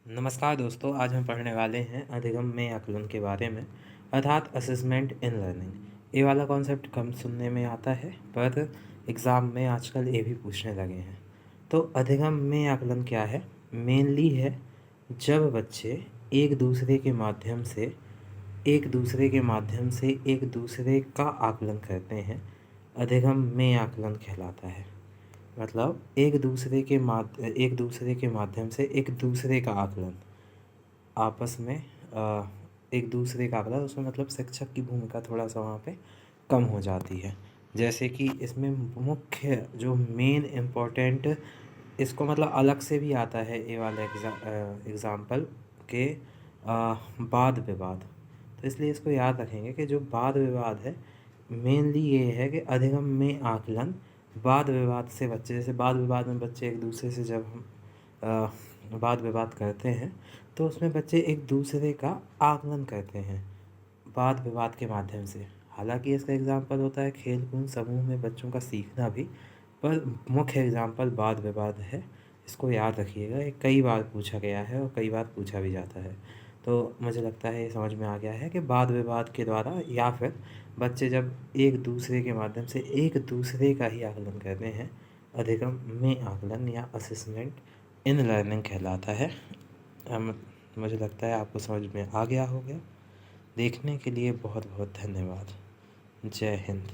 नमस्कार दोस्तों, आज हम पढ़ने वाले हैं अधिगम में आकलन के बारे में, अर्थात असेसमेंट इन लर्निंग। ये वाला कॉन्सेप्ट कम सुनने में आता है, पर एग्ज़ाम में आजकल ये भी पूछने लगे हैं। तो अधिगम में आकलन क्या है? मेनली है जब बच्चे एक दूसरे के माध्यम से एक दूसरे का आकलन करते हैं, अधिगम में आकलन कहलाता है। मतलब एक दूसरे के माध्यम से एक दूसरे का आकलन, आपस में एक दूसरे का आकलन, उसमें मतलब शिक्षक की भूमिका थोड़ा सा वहाँ पे कम हो जाती है। जैसे कि इसमें मुख्य जो मेन इम्पोर्टेंट, इसको मतलब अलग से भी आता है ये वाला एग्ज़ाम्पल के वाद विवाद। तो इसलिए इसको याद रखेंगे कि जो वाद विवाद है, मेनली ये है कि अधिगम में आकलन वाद विवाद से बच्चे, जैसे वाद विवाद में बच्चे एक दूसरे से जब हम वाद विवाद करते हैं तो उसमें बच्चे एक दूसरे का आकलन करते हैं वाद विवाद के माध्यम से। हालांकि इसका एग्जाम्पल होता है खेल कूद समूह में बच्चों का सीखना भी, पर मुख्य एग्जाम्पल वाद विवाद है। इसको याद रखिएगा, ये कई बार पूछा गया है और कई बार पूछा भी जाता है। तो मुझे लगता है ये समझ में आ गया है कि वाद विवाद के द्वारा या फिर बच्चे जब एक दूसरे के माध्यम से एक दूसरे का ही आकलन करते हैं, अधिगम में आकलन या असेसमेंट इन लर्निंग कहलाता है। मुझे लगता है आपको समझ में आ गया होगा। देखने के लिए बहुत बहुत धन्यवाद। जय हिंद।